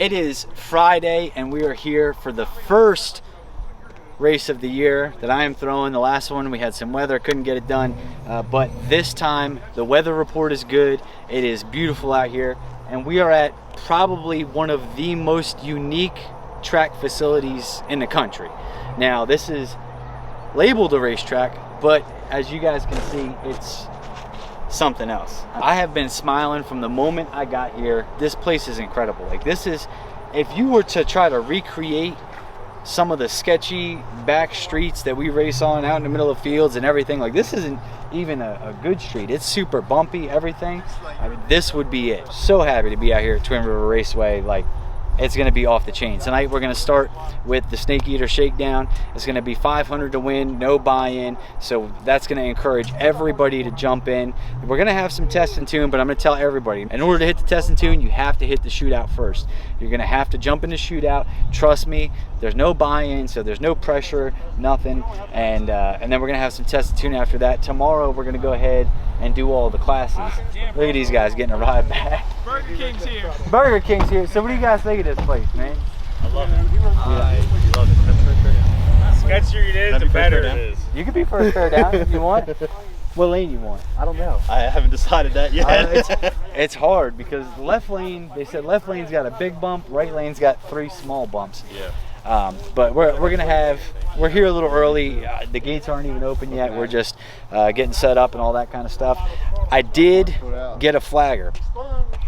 It is Friday, and we are here for the first race of the year that I am throwing. The last one, we had some weather, couldn't get it done. But this time, the weather report is good. It is beautiful out here, and we are at probably one of the most unique track facilities in the country. Now, this is labeled a racetrack, but as you guys can see, it's something else. I have been smiling from the moment I got here. This place is incredible. Like, this is, if you were to try to recreate some of the sketchy back streets that we race on out in the middle of fields and everything, like, this isn't even a good street. It's super bumpy, everything. I mean, this would be it. So happy to be out here at Twin River Raceway. Like, it's going to be off the chain. Tonight we're going to start with the Snake Eater Shakedown. It's going to be $500 to win, no buy-in. So that's going to encourage everybody to jump in. We're going to have some test and tune, but I'm going to tell everybody, in order to hit the test and tune, you have to hit the shootout first. You're going to have to jump in the shootout. Trust me, there's no buy-in, so there's no pressure, nothing. And then we're going to have some test and tune after that. Tomorrow we're going to go ahead and do all the classes. Look at these guys getting a ride back. Burger King's here. Burger King's here. So what do you guys think of this place, man? I love it. I love it. Sketchier it is, the better it is. You can be first pair down if you want. What lane you want? I don't know. I haven't decided that yet. It's hard because the left lane, they said left lane's got a big bump, right lane's got 3 small bumps. Yeah. But we're here a little early. The gates aren't even open yet. We're just getting set up and all that kind of stuff. I did get a flagger.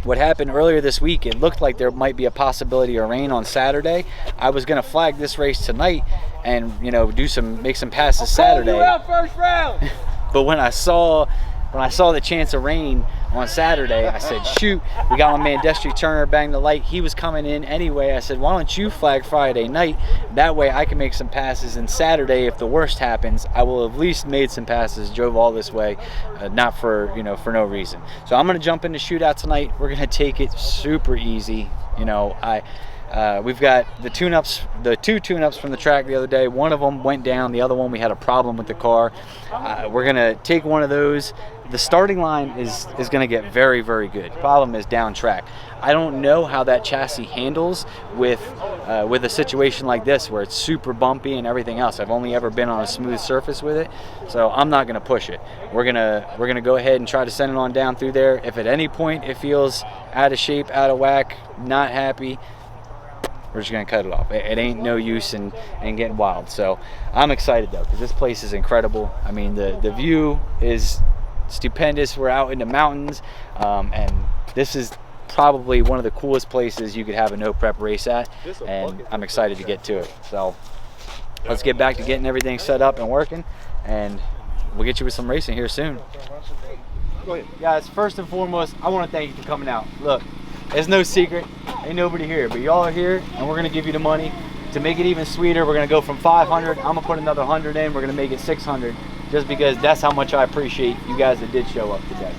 What happened earlier this week, it looked like there might be a possibility of rain on Saturday. I was going to flag this race tonight and, you know, make some passes Saturday. You out first round. But when I saw the chance of rain on Saturday, I said, shoot, we got my man Destry Turner, bang the light. He was coming in anyway. I said, why don't you flag Friday night? That way I can make some passes. And Saturday, if the worst happens, I will have at least made some passes, drove all this way, not for, you know, for no reason. So I'm going to jump into shootout tonight. We're going to take it super easy. You know, we've got the tune-ups, the 2 tune-ups from the track the other day. One of them went down. The other one, we had a problem with the car. We're going to take one of those. The starting line is going to get very, very good. The problem is down track. I don't know how that chassis handles with a situation like this where it's super bumpy and everything else. I've only ever been on a smooth surface with it, so I'm not going to push it. We're gonna go ahead and try to send it on down through there. If at any point it feels out of shape, out of whack, not happy, we're just gonna cut it off. It ain't no use in getting wild. So I'm excited though, because this place is incredible. I mean, the view is stupendous. We're out in the mountains, and this is probably one of the coolest places you could have a no prep race at, and I'm excited to get to it. So let's get back to getting everything set up and working, and we'll get you with some racing here soon. Go ahead. Guys, first and foremost, I want to thank you for coming out. Look, it's no secret, ain't nobody here, but y'all are here, and we're gonna give you the money. To make it even sweeter, we're gonna go from 500, I'm gonna put another 100 in, we're gonna make it 600, just because that's how much I appreciate you guys that did show up today.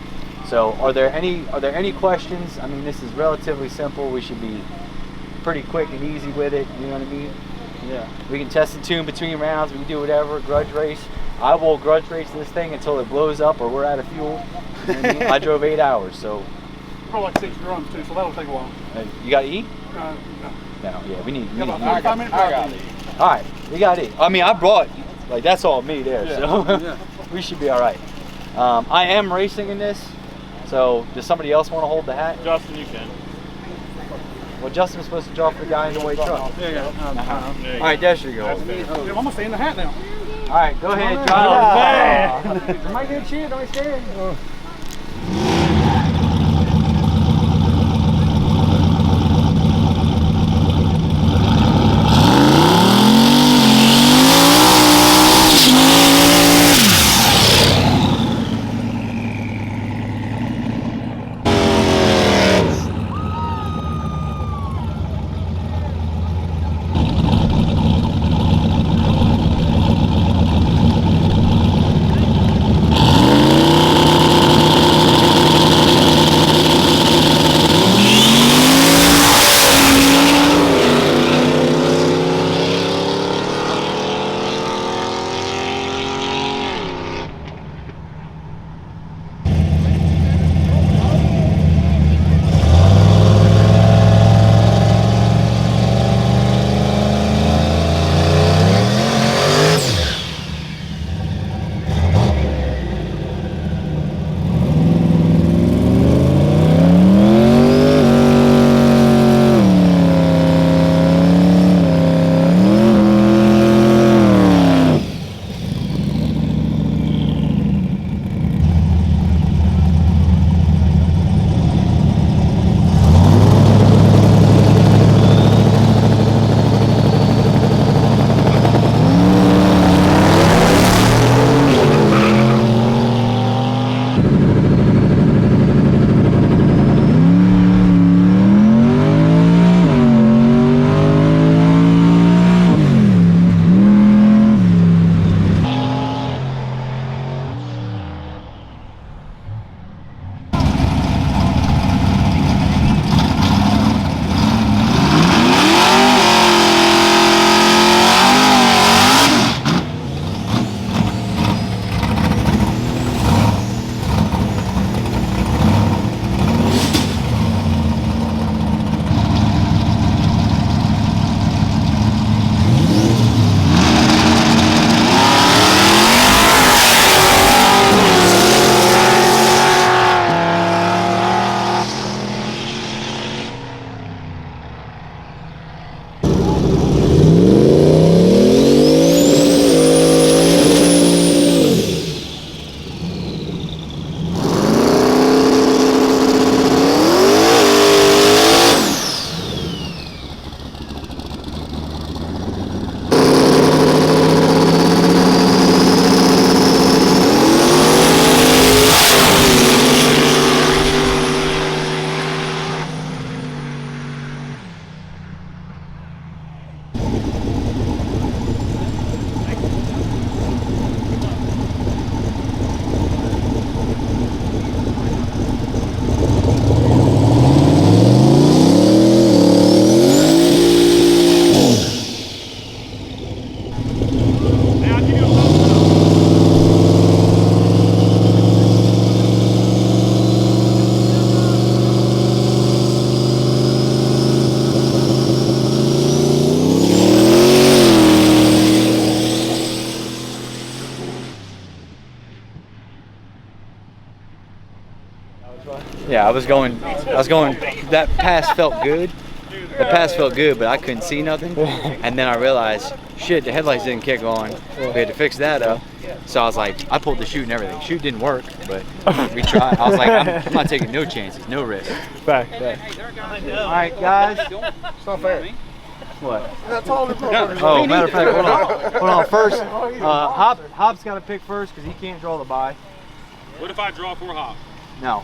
So are there any questions? I mean, this is relatively simple. We should be pretty quick and easy with it, you know what I mean? Yeah. We can test and tune between rounds, we can do whatever, grudge race. I will grudge race this thing until it blows up or we're out of fuel. You know what I mean? I drove 8 hours, so. Probably like 6 drums too, so that'll take a while. You got E? No. No, yeah, we need E. I got it. All right, we got E. I mean, I brought, like, that's all me there, yeah. so we should be all right. I am racing in this, so does somebody else want to hold the hat? Justin, you can. Well, Justin's supposed to drop the guy in the white truck. There you go. All right, there you go. I'm gonna stay in the hat now. All right, go ahead, John. Oh, man. Am I getting cheated? Don't I stand? Yeah, I was going. That pass felt good. The pass felt good, but I couldn't see nothing. And then I realized, shit, the headlights didn't kick on. We had to fix that up. So I was like, I pulled the chute and everything. Chute didn't work, but we tried. I was like, I'm not taking no chances, no risk. Back. All right, guys. It's not fair. What? That's all the Oh, matter of fact, hold on. Hold on. First, Hop's got to pick first because he can't draw the bye. What if I draw for Hop? No.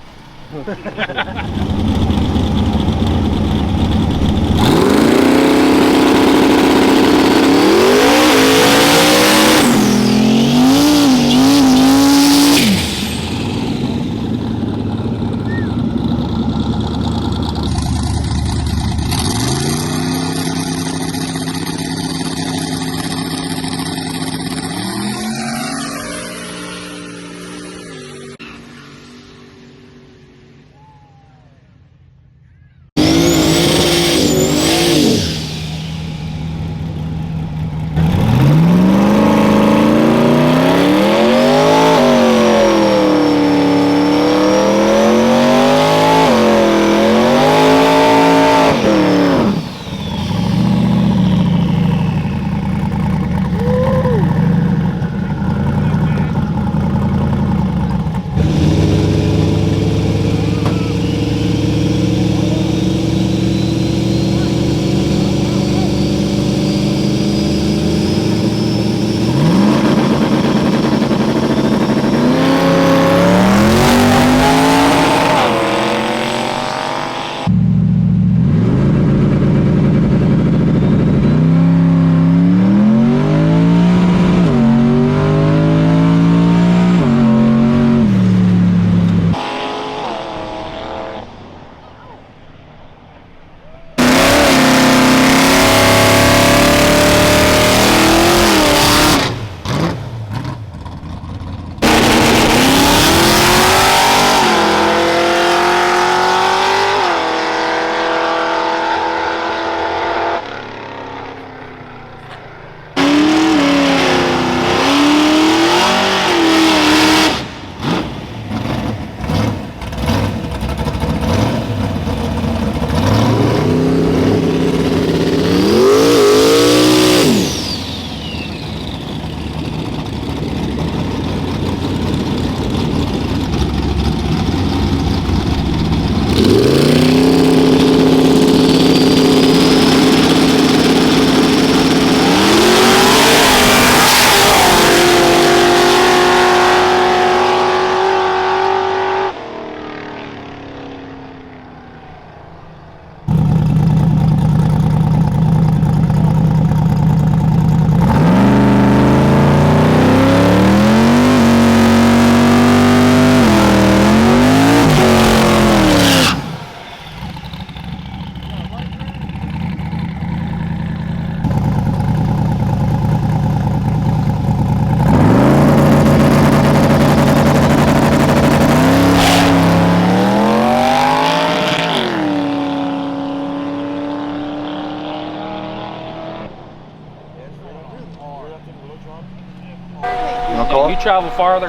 You travel farther?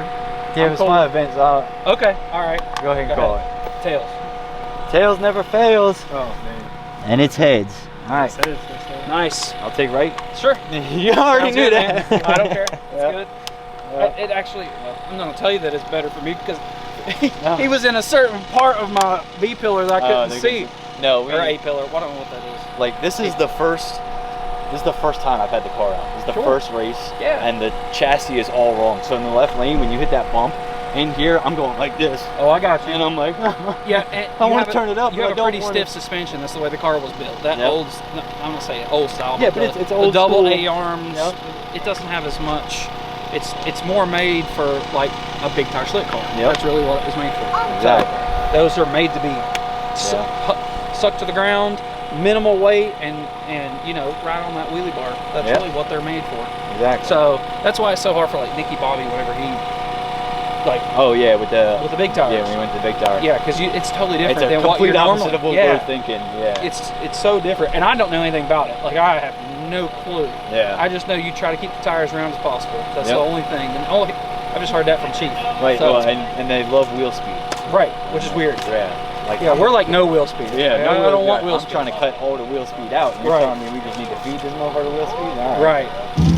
Yeah, it's my event, so okay, all right. Go ahead and call it. Tails. Tails never fails. Oh, man. And it's heads. All right. Nice. I'll take right. Sure. You already knew that. I don't care. It's good. It actually, I'm going to tell you that it's better for me because he was in a certain part of my B pillar that I couldn't see. No, Or A pillar. I don't know what that is. Like this is the first time I've had the car out. This is the first race. Yeah. And the chassis is all wrong. So in the left lane, when you hit that bump, in here, I'm going like this. Oh, I got you. And I'm like, yeah, and I want to turn it up. You have a pretty stiff suspension. That's the way the car was built. That old, I'm gonna say old style. Yeah, but it's old the double school. A arms. Yep. It doesn't have as much. It's more made for like a big tire slick car. Yep. That's really what it was made for. Exactly. So, those are made to be sucked to the ground, minimal weight, and you know, right on that wheelie bar. That's really what they're made for. Exactly. So that's why it's so hard for like Nicky Bobby whenever he like. Oh yeah, with the big tires. Yeah, when we went to the big tire. Yeah, because it's totally different It's a than what you're complete opposite normally. of what we're thinking. Yeah. It's so different, and I don't know anything about it. Like I have no clue. Yeah. I just know you try to keep the tires round as possible. That's the only thing. And I've just heard that from Chief. Right. So, well, and they love wheel speed. Right, which is weird. Yeah. Like, Yeah, we're like no wheel speed. Yeah, I don't want wheel I'm speed. trying to cut all the wheel speed out. And you're telling me we just need to feed this motherfucker wheel speed? All right. Right.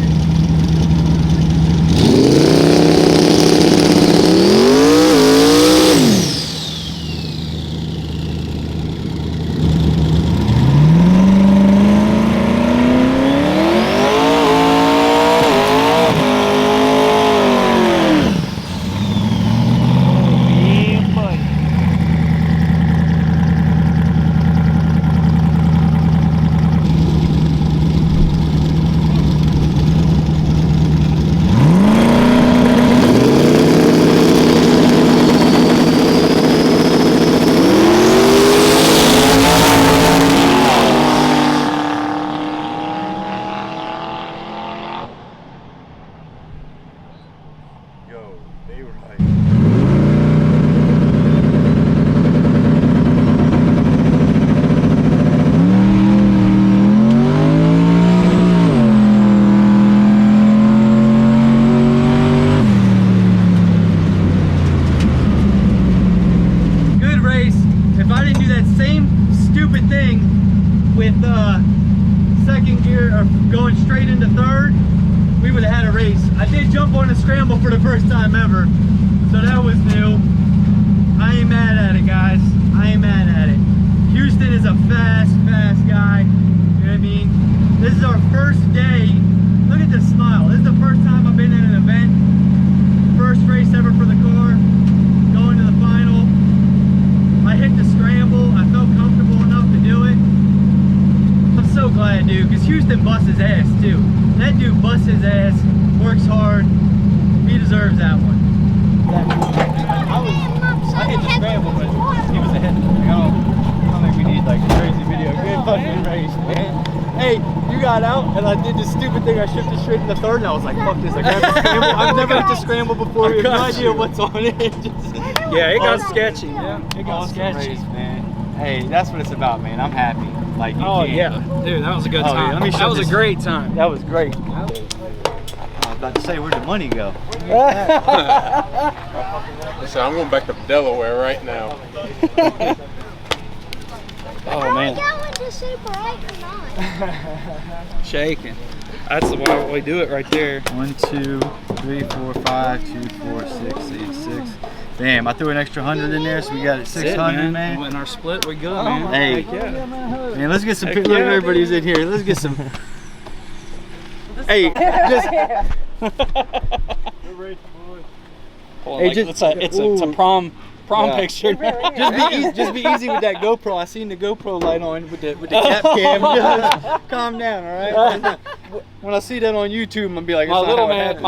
second gear or going straight into third, we would have had a race. I did jump on a scramble for the first time ever, so that was new. I ain't mad at it, guys. I ain't mad at it. Houston is a fast guy. You know what I mean? This is our first day. Look at this smile. This is the first time I've been in an event. First race ever for the car. Going to the final. I hit the scramble. I felt comfortable enough to do it. I'm so glad, dude, because Houston busts his ass too. That dude busts his ass, works hard. He deserves that one. I hit the scramble, but he was ahead of me. I don't think we need like a crazy video. Good fucking race, man. Hey, you got out, and I did this stupid thing. I shifted straight in the third, and I was like, fuck this. I grabbed the scramble. I've never hit the scramble before. We have no idea what's on it. Yeah, it got sketchy. Yeah, it got sketchy, man. Hey, that's what it's about, man. I'm happy. Like, you oh can't. Yeah, dude, that was a good time. Let me show that was this. a great time. That was great. I was about to say, where'd the money go? So I'm going back to Delaware right now. Oh man. Are we going to Super 8 or not? Shaking. That's why we do it right there. 1, 2, 3, 4, 5, 2, 4, 6, 8, 6. Damn, I threw an extra 100 in there, so we got it 600, man. In our split, we go, man. Hey, yeah. Man, let's get some people. Look, everybody's in here. Let's get some. Hey, just. Hey, it's a prom picture. Just be easy with that GoPro. I seen the GoPro light on with the cap cam. Just calm down, all right? When I see that on YouTube, I'm gonna be like, my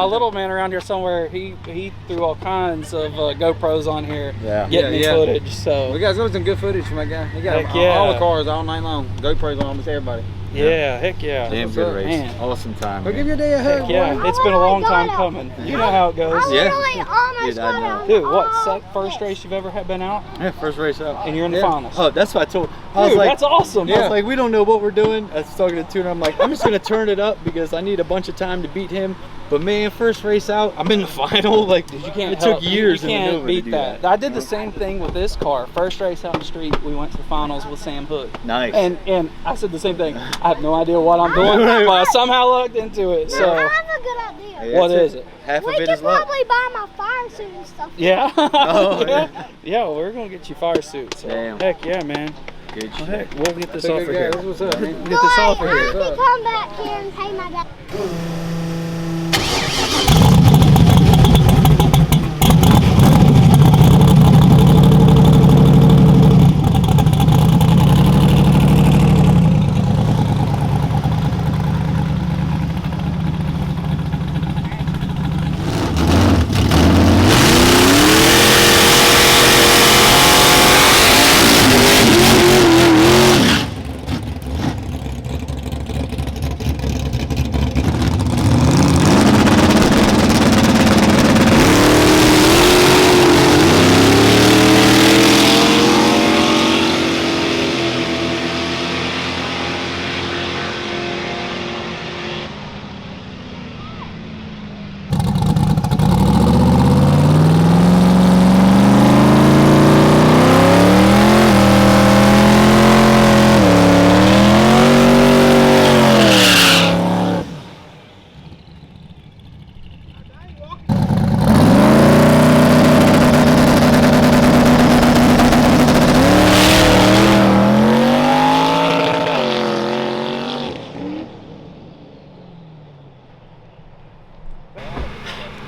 little man around here somewhere, he threw all kinds of GoPros on here, getting me footage. So we got some good footage from my guy. He got all the cars all night long. GoPros on almost everybody. Yeah, heck yeah. Damn good race. Man. Awesome time. We'll give your day a hug. Heck yeah, it's been a long time coming. You know how it goes. I literally almost got out. Dude, what, first race you've ever been out? Yeah, first race out. And you're in the finals. Oh, that's what I told. I was Dude, like, that's awesome. I was like, we don't know what we're doing. I was talking to Tuner. I'm like, I'm just gonna turn it up because I need a bunch of time to beat him. But man, first race out, I'm in the final. Like, it took years. You can't to beat do that. I did the same thing with this car. First race out the street, we went to the finals with Sam Hood. Nice. And I said the same thing. I have no idea what I'm doing, but I somehow lucked into it. So I have a good idea. Yeah, what is it? Half We of it could is luck. probably buy my fire suit and stuff. Yeah. Oh, yeah, well, we're gonna get you fire suits. So. Damn. Heck yeah, man. Good Well, shit. heck, we'll get this off of here. That's what's up, man. We'll get this off of I here. can come back here and pay my back.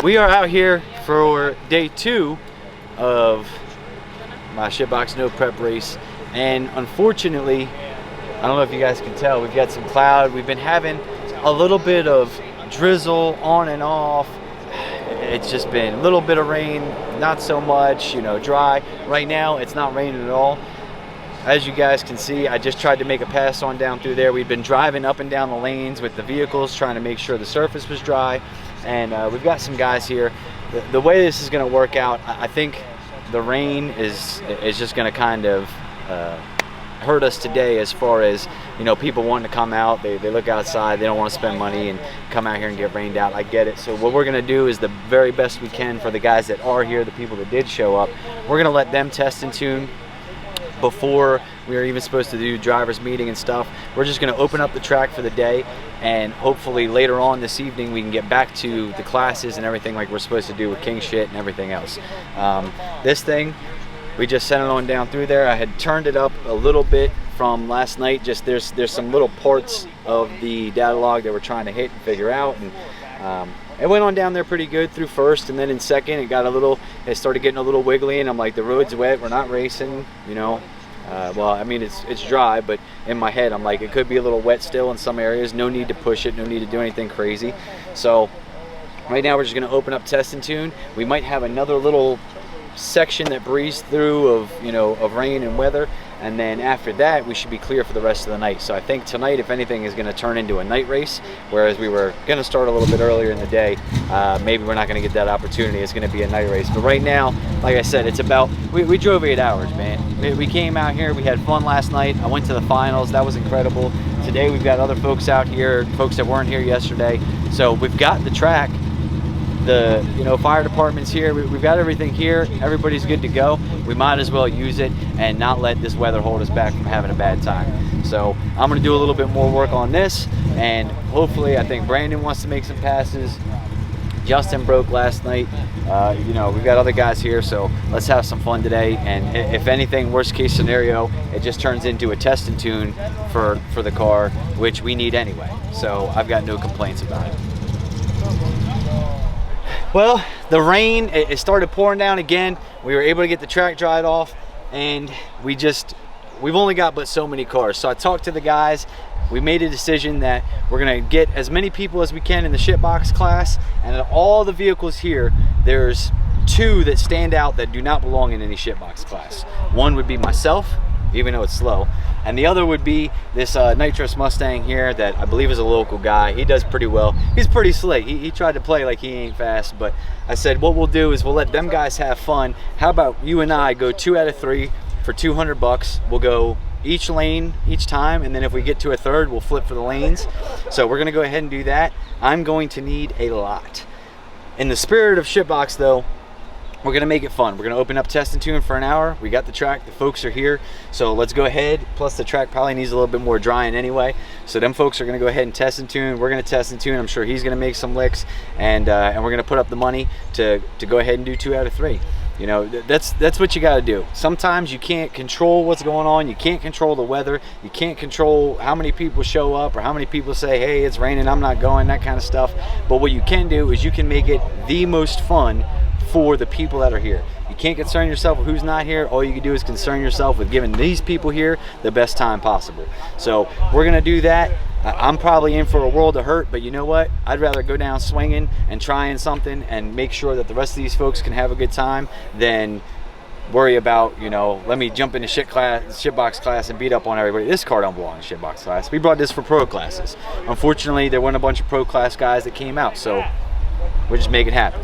we are out here for day 2 of my SHITBOX No Prep race, and unfortunately, I don't know if you guys can tell, we've got some cloud. We've been having a little bit of drizzle on and off. It's just been a little bit of rain, not so much, you know, dry. Right now, it's not raining at all. As you guys can see, I just tried to make a pass on down through there. We've been driving up and down the lanes with the vehicles, trying to make sure the surface was dry. And we've got some guys here. The way this is gonna work out, I think the rain is just gonna kind of hurt us today, as far as, you know, people wanting to come out. They look outside, they don't want to spend money and come out here and get rained out. I get it. So what we're going to do is the very best we can for the guys that are here, the people that did show up. We're going to let them test and tune before we were even supposed to do driver's meeting and stuff. We're just going to open up the track for the day, and hopefully later on this evening we can get back to the classes and everything like we're supposed to do with king shit and everything else. This thing, we just sent it on down through there. I had turned it up a little bit from last night. Just there's some little parts of the data log that we're trying to hit and figure out, and it went on down there pretty good through first, and then in second it started getting a little wiggly, and I'm like, the road's wet, we're not racing, you know. Well, I mean, it's dry, but in my head I'm like, it could be a little wet still in some areas. No need to push it, no need to do anything crazy. So right now we're just going to open up test and tune. We might have another little section that breezed through of rain and weather, and then after that we should be clear for the rest of the night. So I think tonight, if anything, is going to turn into a night race, whereas we were going to start a little bit earlier in the day. Maybe we're not going to get that opportunity. It's going to be a night race. But right now, like I said, it's about, we drove 8 hours, man. We came out here, we had fun last night. I went to the finals, that was incredible. Today we've got other folks out here, folks that weren't here yesterday. So we've got the track, the fire department's here, we've got everything here, everybody's good to go. We might as well use it and not let this weather hold us back from having a bad time. So I'm going to do a little bit more work on this, and hopefully, I think Brandon wants to make some passes. Justin broke last night. We've got other guys here, so let's have some fun today. And if anything, worst case scenario, it just turns into a test and tune for the car, which we need anyway. So I've got no complaints about it. Well, the rain, it started pouring down again. We were able to get the track dried off, and we've only got but so many cars. So I talked to the guys. We made a decision that we're gonna get as many people as we can in the SHITBOX class, and of all the vehicles here, there's 2 that stand out that do not belong in any SHITBOX class. One would be myself, even though it's slow, and the other would be this Nitrous Mustang here that I believe is a local guy. He does pretty well. He's pretty slick. He tried to play like he ain't fast, but I said what we'll do is we'll let them guys have fun. How about you and I go 2 out of 3 for $200? We'll go each lane each time, and then if we get to a third, we'll flip for the lanes. So we're gonna go ahead and do that. I'm going to need a lot. In the spirit of SHITBOX though, we're gonna make it fun. We're gonna open up test and tune for an hour. We got the track, the folks are here, so let's go ahead. Plus the track probably needs a little bit more drying anyway, so them folks are gonna go ahead and test and tune. We're gonna test and tune. I'm sure he's gonna make some licks, and we're gonna put up the money to go ahead and do 2 out of 3. You know, that's what you got to do. Sometimes you can't control what's going on. You can't control the weather. You can't control how many people show up or how many people say, hey, it's raining, I'm not going, that kind of stuff. But what you can do is you can make it the most fun for the people that are here. You can't concern yourself with who's not here. All you can do is concern yourself with giving these people here the best time possible. So we're going to do that. I'm probably in for a world of hurt, but you know what? I'd rather go down swinging and trying something and make sure that the rest of these folks can have a good time than worry about, let me jump into SHITBOX class and beat up on everybody. This car don't belong in SHITBOX class. We brought this for pro classes. Unfortunately, there weren't a bunch of pro class guys that came out, so we'll just make it happen.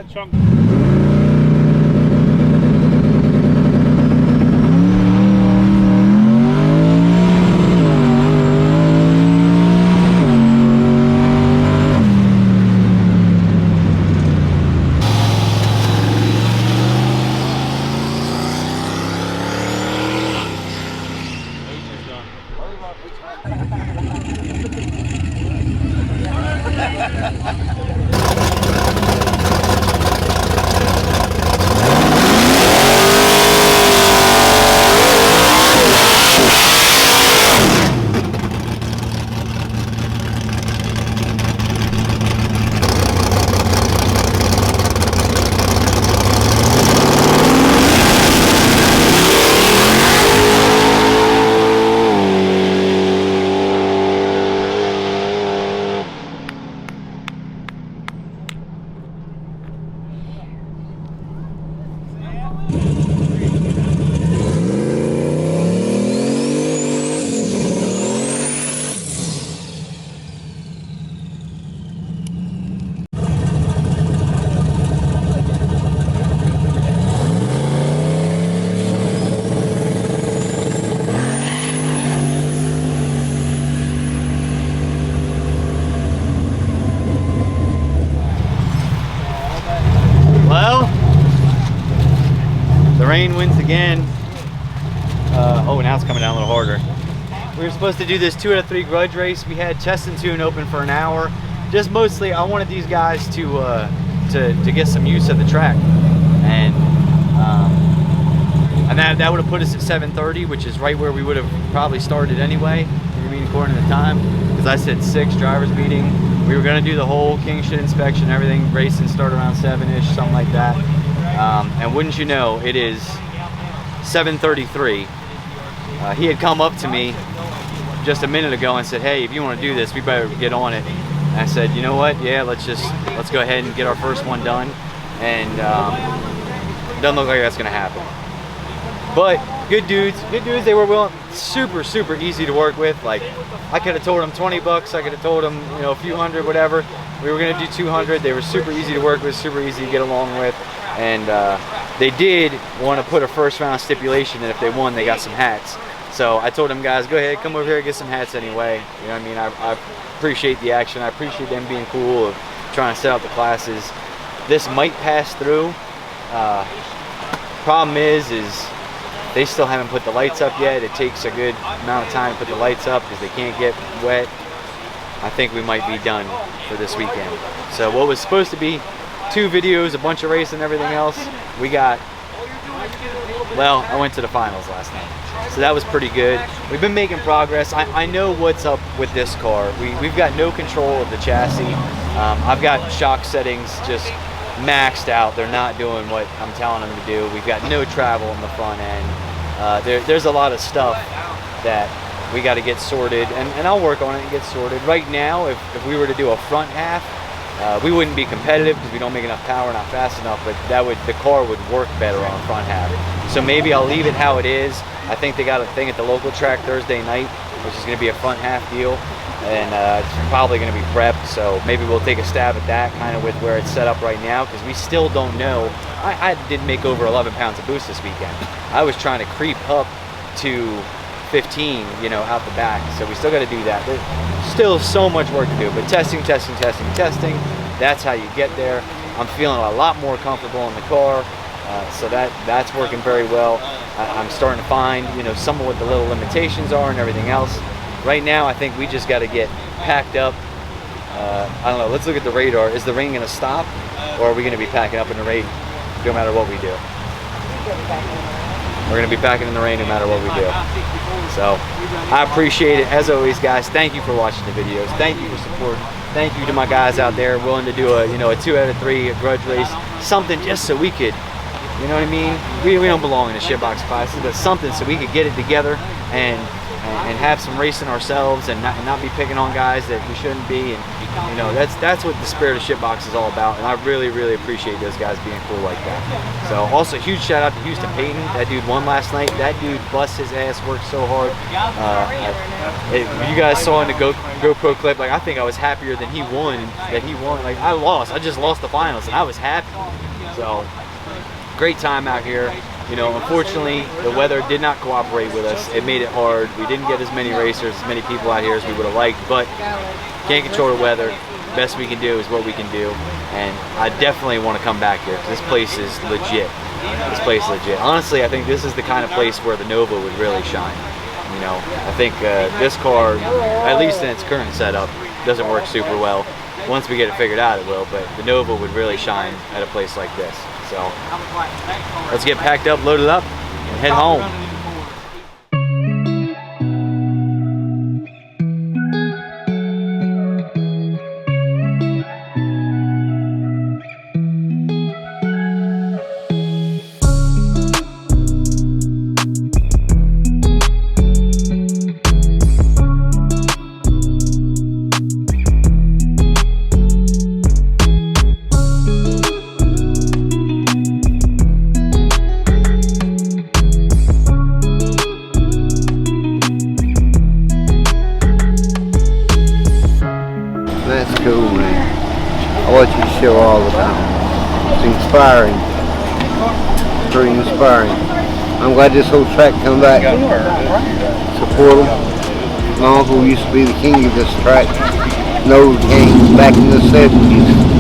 that chunk. The rain wins again. Oh, now it's coming down a little harder. We were supposed to do this 2 out of 3 grudge race. We had Test and Tune open for an hour. Just mostly, I wanted these guys to get some use of the track, and that would have put us at 7:30, which is right where we would have probably started anyway. I mean, according to the time, because I said 6 drivers meeting. We were going to do the whole king shit inspection, everything. Racing start around 7-ish, something like that. And wouldn't you know, it is 7:33. He had come up to me just a minute ago and said, "Hey, if you want to do this, we better get on it." And I said, "You know what? Yeah, let's go ahead and get our first one done." And doesn't look like that's going to happen. But good dudes. They were willing. Super easy to work with. Like, I could have told them 20 bucks. I could have told them, you know, a few hundred, whatever. We were going to do 200. They were super easy to work with, super easy to get along with. And they did want to put a first round stipulation that if they won, they got some hats. So I told them, guys, go ahead, come over here and get some hats anyway. You know what I mean? I appreciate the action. I appreciate them being cool of trying to set out the classes. This might pass through. Problem is they still haven't put the lights up yet. It takes a good amount of time to put the lights up because they can't get wet. I think we might be done for this weekend. So what was supposed to be 2 videos, a bunch of racing and everything else, we got, well, I went to the finals last night. So that was pretty good. We've been making progress. I know what's up with this car. We've got no control of the chassis. I've got shock settings just maxed out. They're not doing what I'm telling them to do. We've got no travel in the front end. There's a lot of stuff that we got to get sorted, and I'll work on it and get sorted. Right now, if we were to do a front half, we wouldn't be competitive because we don't make enough power, not fast enough, but the car would work better on the front half. So maybe I'll leave it how it is. I think they got a thing at the local track Thursday night, which is going to be a front half deal, and it's probably going to be prepped. So maybe we'll take a stab at that, kind of with where it's set up right now, because we still don't know. I did make over 11 pounds of boost this weekend. I was trying to creep up to 15, you know, out the back. So we still got to do that. There's still so much work to do, but testing. That's how you get there. I'm feeling a lot more comfortable in the car, so that's working very well. I'm starting to find, you know, some of what the little limitations are and everything else. Right now, I think we just got to get packed up. I don't know. Let's look at the radar. Is the rain going to stop, or are we going to be packing up in the rain no matter what we do? We're going to be packing in the rain no matter what we do. So I appreciate it. As always, guys, thank you for watching the videos. Thank you for supporting. Thank you to my guys out there willing to do a 2 out of 3 grudge race. Something just so we could, you know what I mean? We don't belong in the shitbox classes, but something so we could get it together and and have some racing ourselves, and not be picking on guys that we shouldn't be. And you know, that's what the spirit of SHITBOX is all about, and I really appreciate those guys being cool like that. So also huge shout out to Houston Payton. That dude won last night. That dude bust his ass, worked so hard. You guys saw in the GoPro clip, like I think I was happier than he won. Like I just lost the finals, and I was happy. So great time out here. You know, unfortunately, the weather did not cooperate with us. It made it hard. We didn't get as many racers, as many people out here as we would have liked, but can't control the weather. Best we can do is what we can do, and I definitely want to come back here because this place is legit. This place is legit. Honestly, I think this is the kind of place where the Nova would really shine. You know, I think this car, at least in its current setup, doesn't work super well. Once we get it figured out, it will, but the Nova would really shine at a place like this. So let's get packed up, loaded up, and head home. That's cool, man. I watch your show all the time. It's inspiring. Pretty inspiring. I'm glad this whole track come back. Support them. My uncle used to be the king of this track. Nose game back in the 70s.